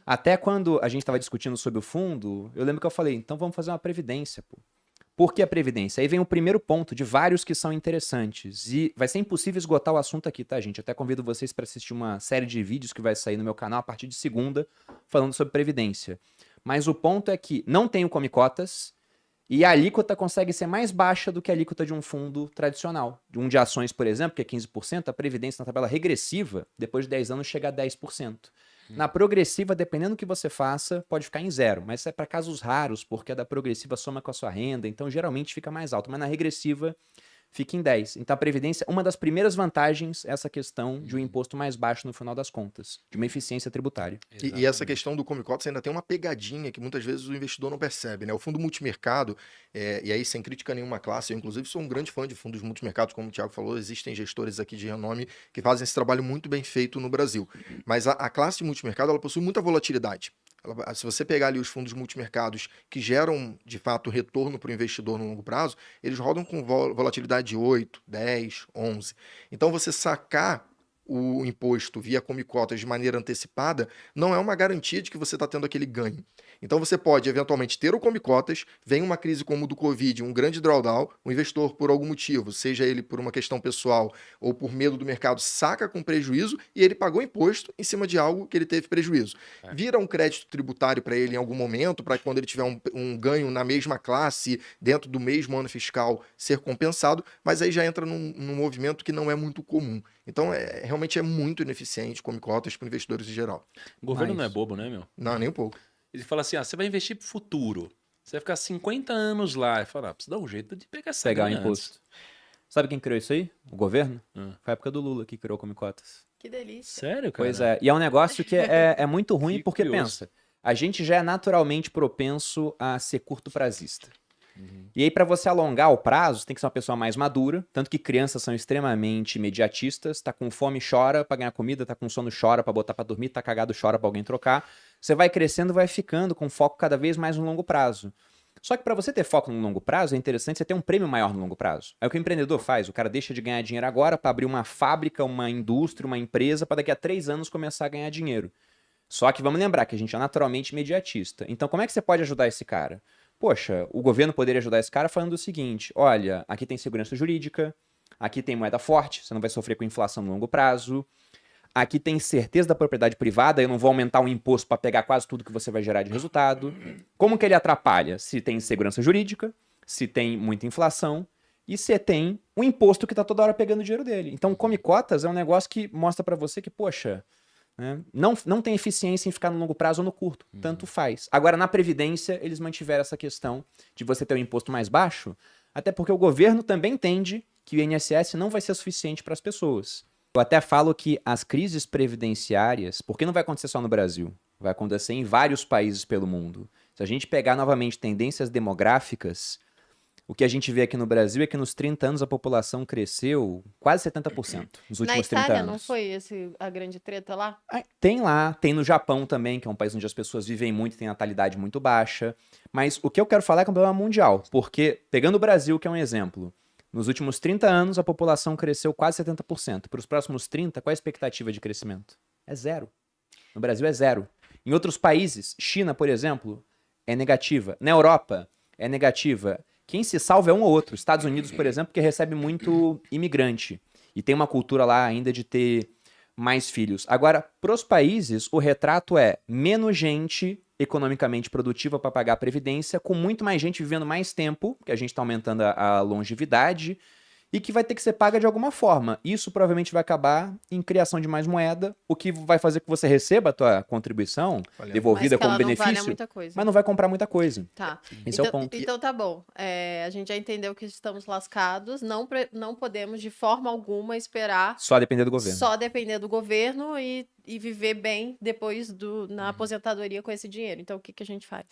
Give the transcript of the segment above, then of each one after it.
Até quando a gente estava discutindo sobre o fundo, eu lembro que eu falei, então vamos fazer uma previdência, pô. Por que a previdência? Aí vem o primeiro ponto de vários que são interessantes. E vai ser impossível esgotar o assunto aqui, tá, gente? Até convido vocês para assistir uma série de vídeos que vai sair no meu canal a partir de segunda, falando sobre previdência. Mas o ponto é que não tenho come cotas e a alíquota consegue ser mais baixa do que a alíquota de um fundo tradicional. De um de ações, por exemplo, que é 15%, a previdência na tabela regressiva, depois de 10 anos, chega a 10%. Na progressiva, dependendo do que você faça, pode ficar em zero, mas isso é para casos raros, porque a da progressiva soma com a sua renda, então geralmente fica mais alto, mas na regressiva fica em 10. Então a previdência, uma das primeiras vantagens é essa questão de um imposto mais baixo no final das contas, de uma eficiência tributária. E essa questão do come cotas ainda tem uma pegadinha que muitas vezes o investidor não percebe, né? O fundo multimercado, e aí sem crítica a nenhuma classe, eu inclusive sou um grande fã de fundos multimercados, como o Thiago falou, existem gestores aqui de renome que fazem esse trabalho muito bem feito no Brasil. Mas a classe de multimercado, ela possui muita volatilidade. Se você pegar ali os fundos multimercados que geram, de fato, retorno para o investidor no longo prazo, eles rodam com volatilidade de 8, 10, 11. Então, você sacar o imposto via come cotas de maneira antecipada não é uma garantia de que você está tendo aquele ganho. Então, você pode, eventualmente, ter o come cotas, vem uma crise como o do Covid, um grande drawdown, o investidor, por algum motivo, seja ele por uma questão pessoal ou por medo do mercado, saca com prejuízo e ele pagou imposto em cima de algo que ele teve prejuízo. Vira um crédito tributário para ele em algum momento, para quando ele tiver um ganho na mesma classe, dentro do mesmo ano fiscal, ser compensado, mas aí já entra num movimento que não é muito comum. Então, realmente é muito ineficiente come cotas para investidores em geral. O governo Mas- não é bobo, né, meu? Não, nem um pouco. Ele fala assim, você vai investir pro futuro. Você vai ficar 50 anos lá. E fala, precisa dar um jeito de pegar essa Pegar o grana antes. imposto. Sabe quem criou isso aí? O governo? Hum. Foi a época do Lula que criou o come cotas. Que delícia. Sério, cara? Pois é, e é um negócio que é muito ruim Que porque, curioso. pensa, a gente já é naturalmente propenso a ser curto prazista. E aí, para você alongar o prazo, você tem que ser uma pessoa mais madura, tanto que crianças são extremamente imediatistas, tá com fome, chora pra ganhar comida, tá com sono, chora pra botar pra dormir, tá cagado, chora pra alguém trocar. Você vai crescendo, vai ficando com foco cada vez mais no longo prazo. Só que para você ter foco no longo prazo, é interessante você ter um prêmio maior no longo prazo. É o que o empreendedor faz, o cara deixa de ganhar dinheiro agora para abrir uma fábrica, uma indústria, uma empresa, para daqui a 3 anos começar a ganhar dinheiro. Só que vamos lembrar que a gente é naturalmente imediatista. Então como é que você pode ajudar esse cara? Poxa, o governo poderia ajudar esse cara falando o seguinte, olha, aqui tem segurança jurídica, aqui tem moeda forte, você não vai sofrer com inflação no longo prazo, aqui tem certeza da propriedade privada, eu não vou aumentar o imposto para pegar quase tudo que você vai gerar de resultado. Como que ele atrapalha? Se tem segurança jurídica, se tem muita inflação e se tem o imposto que está toda hora pegando o dinheiro dele. Então, come cotas é um negócio que mostra para você que, poxa, né, não tem eficiência em ficar no longo prazo ou no curto. Tanto faz. Agora, na Previdência, eles mantiveram essa questão de você ter um imposto mais baixo, até porque o governo também entende que o INSS não vai ser suficiente para as pessoas. Eu até falo que as crises previdenciárias, porque não vai acontecer só no Brasil, vai acontecer em vários países pelo mundo. Se a gente pegar novamente tendências demográficas, o que a gente vê aqui no Brasil é que nos 30 anos a população cresceu quase 70% nos Na últimos 30 Itália, anos. não foi a grande treta lá? Tem lá, tem no Japão também, que é um país onde as pessoas vivem muito e tem natalidade muito baixa. Mas o que eu quero falar é que é um problema mundial, porque, pegando o Brasil, que é um exemplo, nos últimos 30 anos a população cresceu quase 70%. Para os próximos 30, qual é a expectativa de crescimento? É zero. No Brasil é zero. Em outros países, China, por exemplo, é negativa. Na Europa, é negativa. Quem se salva é um ou outro. Estados Unidos, por exemplo, que recebe muito imigrante. E tem uma cultura lá ainda de ter mais filhos. Agora, para os países, o retrato é menos gente economicamente produtiva para pagar a previdência, com muito mais gente vivendo mais tempo, porque a gente está aumentando a longevidade, e que vai ter que ser paga de alguma forma. Isso provavelmente vai acabar em criação de mais moeda, o que vai fazer que você receba a tua contribuição Valeu. devolvida Mas que como ela não vale benefício, muita coisa. mas não vai comprar muita coisa. Tá. Esse é o ponto. Então tá bom. A gente já entendeu que estamos lascados, não podemos de forma alguma esperar Só depender do governo. só depender do governo e viver bem depois na aposentadoria com esse dinheiro. Então o que a gente faz?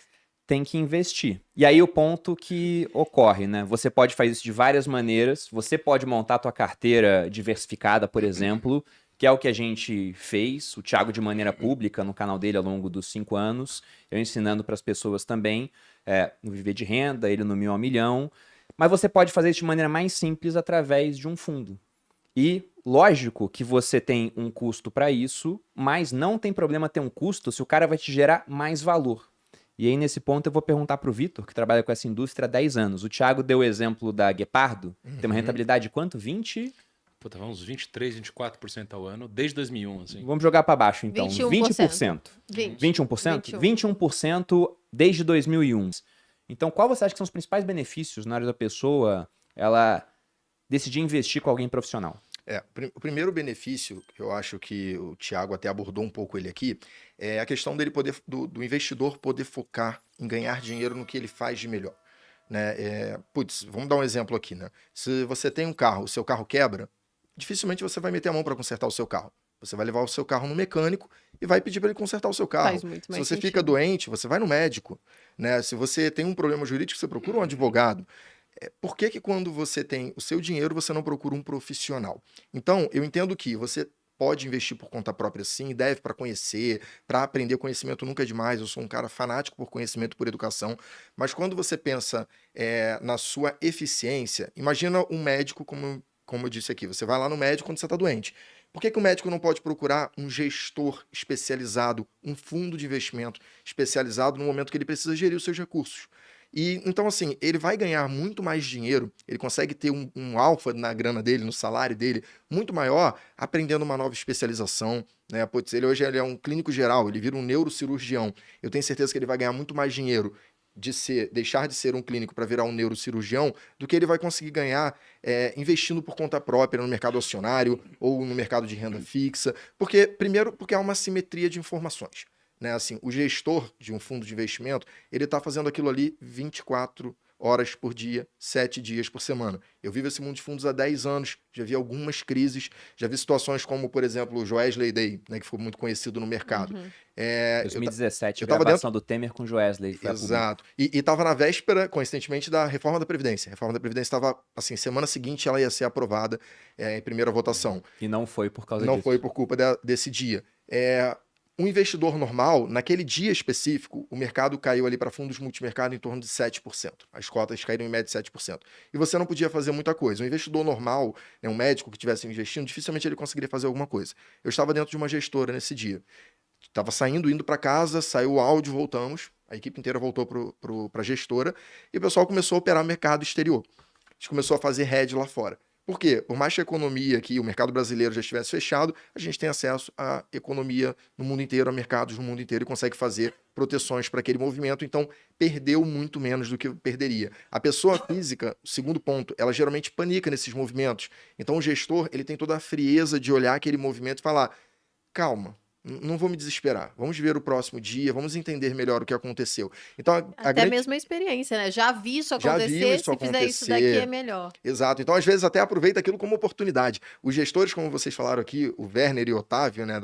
Tem que investir. E aí o ponto que ocorre, né? Você pode fazer isso de várias maneiras. Você pode montar a tua carteira diversificada, por exemplo, que é o que a gente fez, o Thiago de maneira pública no canal dele ao longo dos 5 anos, eu ensinando para as pessoas também, no Viver de Renda, ele no 1.000 ao 1 milhão. Mas você pode fazer isso de maneira mais simples através de um fundo. E lógico que você tem um custo para isso, mas não tem problema ter um custo se o cara vai te gerar mais valor. E aí, nesse ponto, eu vou perguntar para o Vitor, que trabalha com essa indústria há 10 anos. O Thiago deu o exemplo da Guepardo, tem uma rentabilidade de quanto? 20? Pô, tava uns 23, 24% ao ano, desde 2001, assim. Vamos jogar para baixo, então. 21%. 20%. 21%. 21% desde 2001. Então, qual você acha que são os principais benefícios na hora da pessoa ela decidir investir com alguém profissional? O primeiro benefício, que eu acho que o Thiago até abordou um pouco ele aqui, é a questão dele poder, do investidor poder focar em ganhar dinheiro no que ele faz de melhor. Né? Vamos dar um exemplo aqui, né? Se você tem um carro, o seu carro quebra, dificilmente você vai meter a mão para consertar o seu carro. Você vai levar o seu carro no mecânico e vai pedir para ele consertar o seu carro. Faz muito mais Se você sentido. fica doente, você vai no médico. Né? Se você tem um problema jurídico, você procura um advogado. Por que quando você tem o seu dinheiro, você não procura um profissional? Então, eu entendo que você pode investir por conta própria sim, deve para conhecer, para aprender. Conhecimento nunca é demais, eu sou um cara fanático por conhecimento, por educação, mas quando você pensa na sua eficiência, imagina um médico, como eu disse aqui, você vai lá no médico quando você está doente. Por que o médico não pode procurar um gestor especializado, um fundo de investimento especializado no momento que ele precisa gerir os seus recursos? E então, assim, ele vai ganhar muito mais dinheiro, ele consegue ter um alfa na grana dele, no salário dele, muito maior, aprendendo uma nova especialização. Né? Ele hoje é um clínico geral, ele vira um neurocirurgião. Eu tenho certeza que ele vai ganhar muito mais dinheiro deixar de ser um clínico para virar um neurocirurgião do que ele vai conseguir ganhar investindo por conta própria no mercado acionário ou no mercado de renda fixa. Primeiro, porque há uma simetria de informações. Né? Assim, o gestor de um fundo de investimento, ele está fazendo aquilo ali 24 horas por dia, 7 dias por semana. Eu vivo esse mundo de fundos há 10 anos, já vi algumas crises, já vi situações como, por exemplo, o Joesley Day, né, que ficou muito conhecido no mercado. 2017, eu tava gravação do Temer com o Joesley. Exato. E estava na véspera, coincidentemente, da reforma da Previdência. A reforma da Previdência estava, assim, semana seguinte ela ia ser aprovada em primeira votação. E não foi por causa Não disso. foi por culpa desse dia. Um investidor normal, naquele dia específico, o mercado caiu ali para fundos multimercado em torno de 7%. As cotas caíram em média de 7%. E você não podia fazer muita coisa. Um investidor normal, né, um médico que estivesse investindo, dificilmente ele conseguiria fazer alguma coisa. Eu estava dentro de uma gestora nesse dia. Estava saindo, indo para casa, saiu o áudio, voltamos. A equipe inteira voltou para a gestora e o pessoal começou a operar mercado exterior. A gente começou a fazer hedge lá fora. Por quê? Por mais que a economia aqui, o mercado brasileiro já estivesse fechado, a gente tem acesso à economia no mundo inteiro, a mercados no mundo inteiro e consegue fazer proteções para aquele movimento, então perdeu muito menos do que perderia. A pessoa física, segundo ponto, ela geralmente panica nesses movimentos. Então o gestor, ele tem toda a frieza de olhar aquele movimento e falar, calma, não vou me desesperar. Vamos ver o próximo dia, vamos entender melhor o que aconteceu. Então, Até mesmo a experiência, né? Já vi isso acontecer, se fizer isso daqui é melhor. Exato. Então, às vezes, até aproveita aquilo como oportunidade. Os gestores, como vocês falaram aqui, o Werner e o Otávio, né,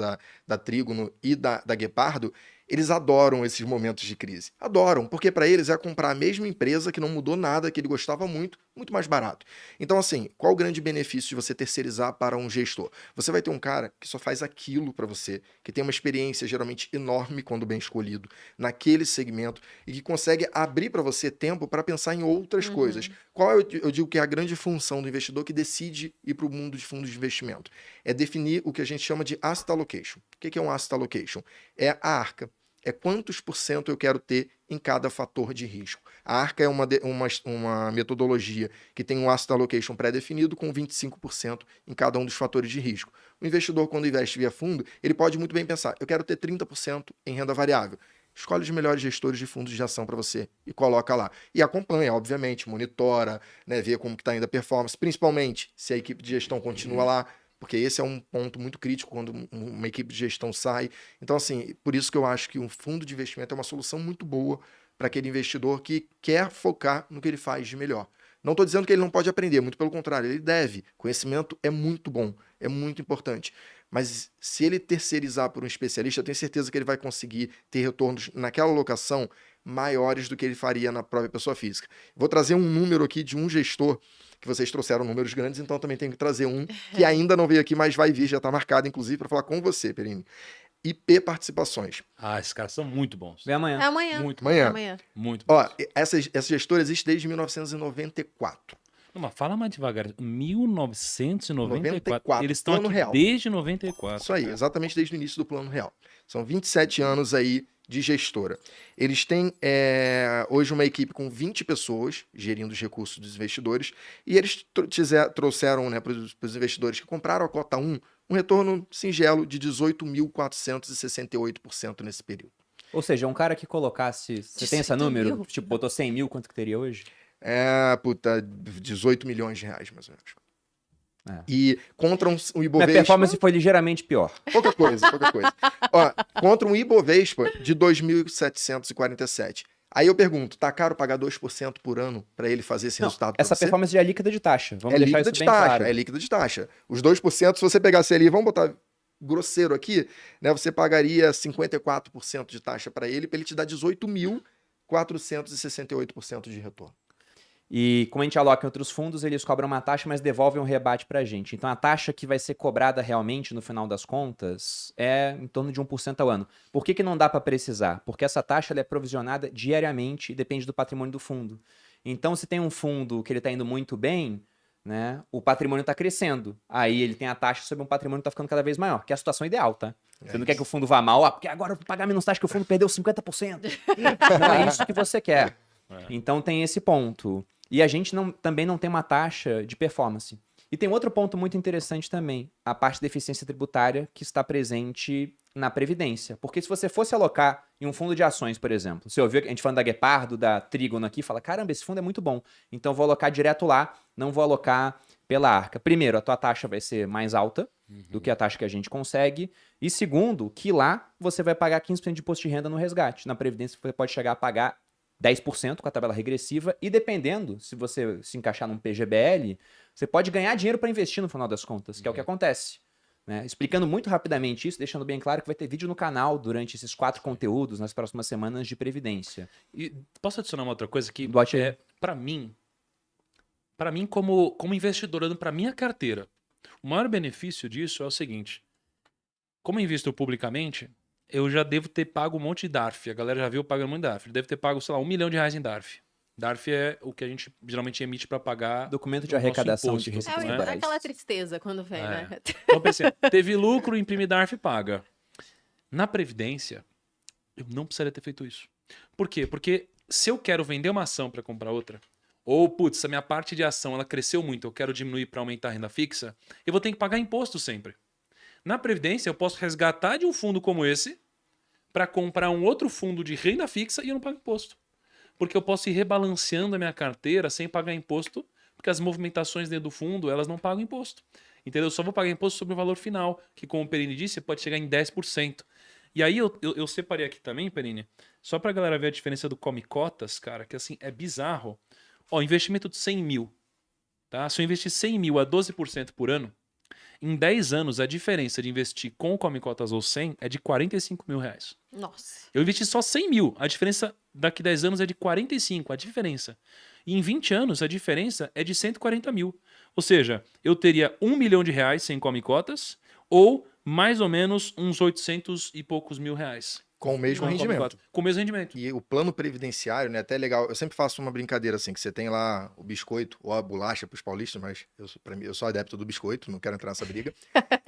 da Trígono e da Guepardo, eles adoram esses momentos de crise. Adoram, porque para eles é comprar a mesma empresa que não mudou nada, que ele gostava muito mais barato. Então, assim, qual o grande benefício de você terceirizar para um gestor? Você vai ter um cara que só faz aquilo para você, que tem uma experiência geralmente enorme quando bem escolhido, naquele segmento, e que consegue abrir para você tempo para pensar em outras coisas. Qual eu digo que é a grande função do investidor que decide ir para o mundo de fundos de investimento? É definir o que a gente chama de asset allocation. O que é um asset allocation? É a arca. É quantos por cento eu quero ter em cada fator de risco. A ARCA é uma metodologia que tem um asset allocation pré-definido com 25% em cada um dos fatores de risco. O investidor, quando investe via fundo, ele pode muito bem pensar, eu quero ter 30% em renda variável. Escolhe os melhores gestores de fundos de ação para você e coloca lá. E acompanha, obviamente, monitora, né, vê como que está indo a performance, principalmente se a equipe de gestão continua lá, porque esse é um ponto muito crítico quando uma equipe de gestão sai. Então, assim, por isso que eu acho que um fundo de investimento é uma solução muito boa para aquele investidor que quer focar no que ele faz de melhor. Não estou dizendo que ele não pode aprender, muito pelo contrário, ele deve. Conhecimento é muito bom, é muito importante. Mas se ele terceirizar por um especialista, eu tenho certeza que ele vai conseguir ter retornos naquela alocação maiores do que ele faria na própria pessoa física. Vou trazer um número aqui de um gestor, que vocês trouxeram números grandes, então também tenho que trazer um que ainda não veio aqui, mas vai vir, já está marcado, inclusive, para falar com você, Perini. IP Participações. Ah, esses caras são muito bons. Vem amanhã. É amanhã. Muito Amanhã. Amanhã. Muito bons. Ó, essa gestora existe desde 1994. Não, mas fala mais devagar. 1994. 94, Eles estão plano aqui real. desde 94. Isso aí, exatamente desde o início do Plano Real. São 27 anos aí de gestora. Eles têm hoje uma equipe com 20 pessoas gerindo os recursos dos investidores e eles trouxeram, né, para os investidores que compraram a cota 1 um retorno singelo de 18.468% nesse período. Ou seja, um cara que colocasse. Você tem esse 18 número? mil? Tipo, botou 100 mil, quanto que teria hoje? 18 milhões de reais, mais ou menos. É. E contra um Minha Ibovespa... performance foi ligeiramente pior. Pouca coisa, pouca coisa. Ó, contra um Ibovespa de 2.747. Aí eu pergunto, tá caro pagar 2% por ano para ele fazer esse Não, resultado pra essa você? performance já é líquida de taxa. Vamos É deixar líquida isso de bem taxa, claro. é líquida de taxa. Os 2%, se você pegasse ali, vamos botar grosseiro aqui, né? Você pagaria 54% de taxa para ele te dar 18.468% de retorno. E como a gente aloca em outros fundos, eles cobram uma taxa, mas devolvem um rebate pra gente. Então a taxa que vai ser cobrada realmente no final das contas é em torno de 1% ao ano. Por que não dá para precisar? Porque essa taxa ela é provisionada diariamente e depende do patrimônio do fundo. Então se tem um fundo que ele está indo muito bem, né, o patrimônio está crescendo. Aí ele tem a taxa sobre um patrimônio que está ficando cada vez maior, que é a situação ideal, tá? Você não quer que o fundo vá mal, porque agora eu vou pagar menos taxa que o fundo perdeu 50%. Não é isso que você quer. Então tem esse ponto. E a gente também não tem uma taxa de performance. E tem outro ponto muito interessante também, a parte da eficiência tributária que está presente na Previdência. Porque se você fosse alocar em um fundo de ações, por exemplo, você ouviu a gente falando da Guepardo, da Trígono aqui, fala, caramba, esse fundo é muito bom, então vou alocar direto lá, não vou alocar pela Arca. Primeiro, a tua taxa vai ser mais alta do que a taxa que a gente consegue. E segundo, que lá você vai pagar 15% de imposto de renda no resgate. Na Previdência você pode chegar a pagar 10% com a tabela regressiva e dependendo, se você se encaixar num PGBL, você pode ganhar dinheiro para investir no final das contas, que é o que acontece. Né? Explicando muito rapidamente isso, deixando bem claro que vai ter vídeo no canal durante esses 4 conteúdos nas próximas semanas de Previdência. E posso adicionar uma outra coisa que Bote aí. para mim como investidor, olhando para minha carteira, o maior benefício disso é o seguinte: como eu invisto publicamente, eu já devo ter pago um monte de DARF. A galera já viu pagando muito DARF. Deve ter pago, sei lá, R$1 milhão em DARF. DARF é o que a gente geralmente emite para pagar Documento de o nosso arrecadação de imposto, receitas né? federais. Aquela tristeza quando vem, né? Então pensei, teve lucro, imprime DARF e paga. Na Previdência, eu não precisaria ter feito isso. Por quê? Porque se eu quero vender uma ação para comprar outra, ou, putz, a minha parte de ação ela cresceu muito, eu quero diminuir para aumentar a renda fixa, eu vou ter que pagar imposto sempre. Na Previdência, eu posso resgatar de um fundo como esse para comprar um outro fundo de renda fixa e eu não pago imposto. Porque eu posso ir rebalanceando a minha carteira sem pagar imposto, porque as movimentações dentro do fundo, elas não pagam imposto. Entendeu? Eu só vou pagar imposto sobre o valor final, que como o Perini disse, pode chegar em 10%. E aí eu separei aqui também, Perini, só pra galera ver a diferença do Come Cotas, cara, que assim, é bizarro. Ó, investimento de 100 mil, tá? Se eu investir 100 mil a 12% por ano, em 10 anos, a diferença de investir com o Come Cotas ou 100 é de R$45 mil. Nossa. Eu investi só 100 mil. A diferença daqui 10 anos é de 45, a diferença. E em 20 anos, a diferença é de 140 mil. Ou seja, eu teria R$1 milhão sem Come Cotas ou mais ou menos uns 800 e poucos mil reais. Com o mesmo Com Come rendimento. Cotas. Com o mesmo rendimento. E o plano previdenciário, né, até legal. Eu sempre faço uma brincadeira assim, que você tem lá o biscoito ou a bolacha para os paulistas, mas pra mim, eu sou adepto do biscoito, não quero entrar nessa briga.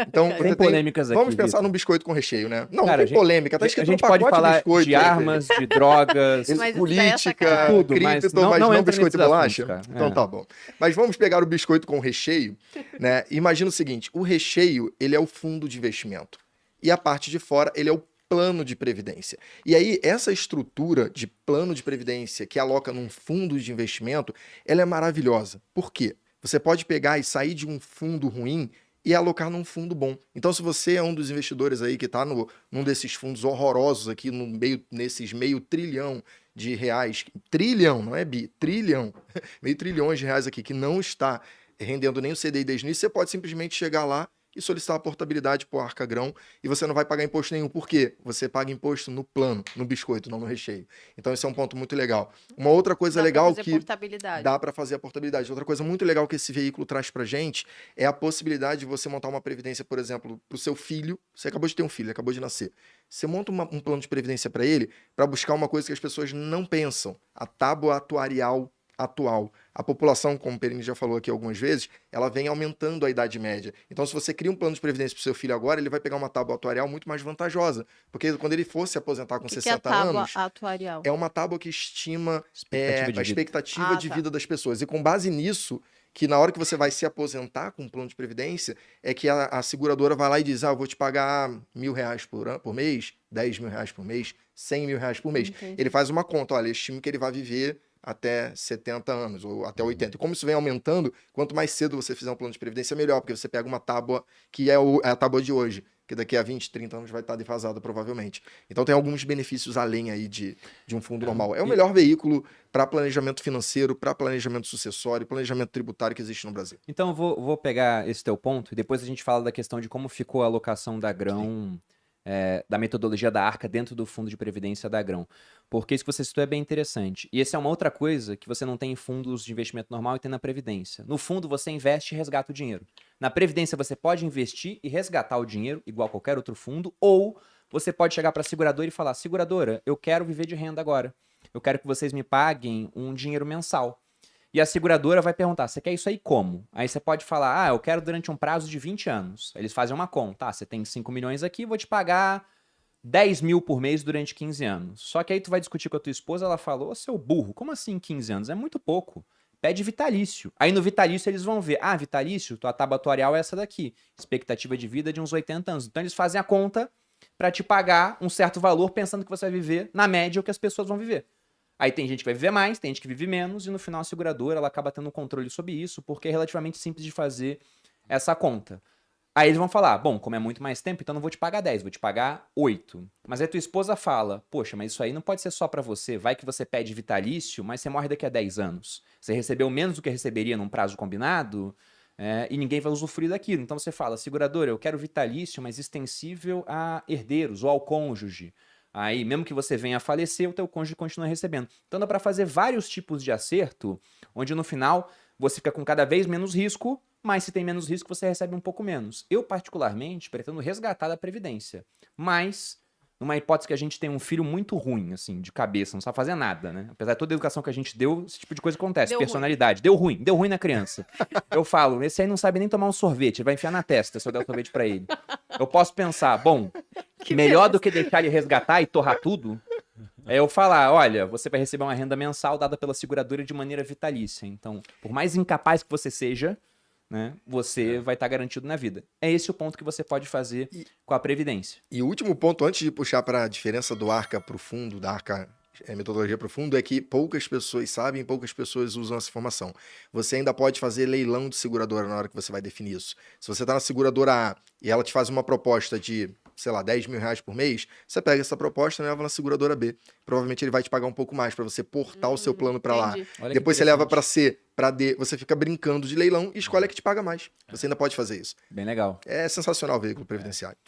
Então, Tem você polêmicas aqui, vamos pensar Vitor. num biscoito com recheio, né? Não, Cara, não tem polêmica, tá A escrito no gente pode pacote falar biscoito. de aí, armas, de drogas, Esse- Mas política, essa, tudo, mas cripto, não- mas não não entra biscoito e nesses bolacha? assuntos, cara. Então tá bom. Mas vamos pegar o biscoito com recheio, né? Imagina o seguinte, o recheio, ele é o fundo de investimento. E a parte de fora, ele é o plano de previdência. E aí, essa estrutura de plano de previdência que aloca num fundo de investimento, ela é maravilhosa. Por quê? Você pode pegar e sair de um fundo ruim e alocar num fundo bom. Então, se você é um dos investidores aí que está num desses fundos horrorosos aqui, nesses meio trilhão de reais, trilhão, não é bi, trilhão, meio trilhões de reais aqui, que não está rendendo nem o CDI desde o início, você pode simplesmente chegar lá e solicitar a portabilidade para o Arca Grão e você não vai pagar imposto nenhum. Por quê? Você paga imposto no plano, no biscoito, não no recheio. Então, esse é um ponto muito legal. Uma outra coisa legal que portabilidade. dá para fazer a portabilidade. Outra coisa muito legal que esse veículo traz para gente é a possibilidade de você montar uma previdência, por exemplo, para o seu filho. Você acabou de ter um filho, acabou de nascer. Você monta um plano de previdência para ele para buscar uma coisa que as pessoas não pensam, a tábua atuarial atual. A população, como o Perini já falou aqui algumas vezes, ela vem aumentando a idade média. Então, se você cria um plano de previdência para o seu filho agora, ele vai pegar uma tábua atuarial muito mais vantajosa. Porque quando ele for se aposentar com O que 60 que é a tábua anos, atuarial? é uma tábua que estima Expectativa de a vida. expectativa de tá. vida das pessoas. E com base nisso, que na hora que você vai se aposentar com um plano de previdência, é que a seguradora vai lá e diz, eu vou te pagar R$ 1.000 por mês, R$ 10.000 por mês, R$ 100.000 por mês. Entendi. Ele faz uma conta, olha, estimo que ele vai viver até 70 anos, ou até 80. E como isso vem aumentando, quanto mais cedo você fizer um plano de previdência, melhor, porque você pega uma tábua que é a tábua de hoje, que daqui a 20, 30 anos vai estar defasada, provavelmente. Então tem alguns benefícios além aí de um fundo normal. É o melhor veículo para planejamento financeiro, para planejamento sucessório, planejamento tributário que existe no Brasil. Então, eu vou pegar esse teu ponto e depois a gente fala da questão de como ficou a alocação da Grão, da metodologia da Arca dentro do fundo de previdência da Grão. Porque isso que você citou é bem interessante. E essa é uma outra coisa que você não tem em fundos de investimento normal e tem na Previdência. No fundo, você investe e resgata o dinheiro. Na Previdência, você pode investir e resgatar o dinheiro, igual qualquer outro fundo, ou você pode chegar para a seguradora e falar, seguradora, eu quero viver de renda agora. Eu quero que vocês me paguem um dinheiro mensal. E a seguradora vai perguntar, você quer isso aí como? Aí você pode falar, eu quero durante um prazo de 20 anos. Eles fazem uma conta, você tem 5 milhões aqui, vou te pagar 10 mil por mês durante 15 anos. Só que aí tu vai discutir com a tua esposa, ela falou, ô seu burro, como assim 15 anos? É muito pouco. Pede vitalício. Aí no vitalício eles vão ver, vitalício, tua tábua atuarial é essa daqui. Expectativa de vida de uns 80 anos. Então eles fazem a conta para te pagar um certo valor pensando que você vai viver na média o que as pessoas vão viver. Aí tem gente que vai viver mais, tem gente que vive menos, e no final a seguradora ela acaba tendo um controle sobre isso, porque é relativamente simples de fazer essa conta. Aí eles vão falar, bom, como é muito mais tempo, então não vou te pagar 10, vou te pagar 8. Mas aí tua esposa fala, poxa, mas isso aí não pode ser só pra você, vai que você pede vitalício, mas você morre daqui a 10 anos. Você recebeu menos do que receberia num prazo combinado, e ninguém vai usufruir daquilo. Então você fala, seguradora, eu quero vitalício, mas extensível a herdeiros ou ao cônjuge. Aí, mesmo que você venha a falecer, o teu cônjuge continua recebendo. Então dá para fazer vários tipos de acerto, onde no final você fica com cada vez menos risco, mas se tem menos risco, você recebe um pouco menos. Eu, particularmente, pretendo resgatar da Previdência. Mas, numa hipótese que a gente tem um filho muito ruim, assim, de cabeça, não sabe fazer nada, né? Apesar de toda a educação que a gente deu, esse tipo de coisa acontece. Deu Personalidade. Deu ruim na criança. Eu falo, esse aí não sabe nem tomar um sorvete, ele vai enfiar na testa se eu der o sorvete pra ele. Eu posso pensar, bom, melhor do que deixar ele resgatar e torrar tudo, é eu falar, olha, você vai receber uma renda mensal dada pela seguradora de maneira vitalícia. Então, por mais incapaz que você seja, né, você vai estar garantido na vida. É esse o ponto que você pode fazer com a Previdência. E o último ponto, antes de puxar para a diferença do Arca para o fundo, da Arca metodologia para o fundo, é que poucas pessoas sabem, poucas pessoas usam essa informação. Você ainda pode fazer leilão de seguradora na hora que você vai definir isso. Se você está na seguradora A e ela te faz uma proposta de, sei lá, R$ 10.000 por mês, você pega essa proposta e leva na seguradora B. Provavelmente ele vai te pagar um pouco mais para você portar o seu plano para lá. Entendi. Olha que Depois você leva para interessante. C, para D, você fica brincando de leilão e escolhe a que te paga mais. Você ainda pode fazer isso. Bem legal. É sensacional o veículo previdenciário.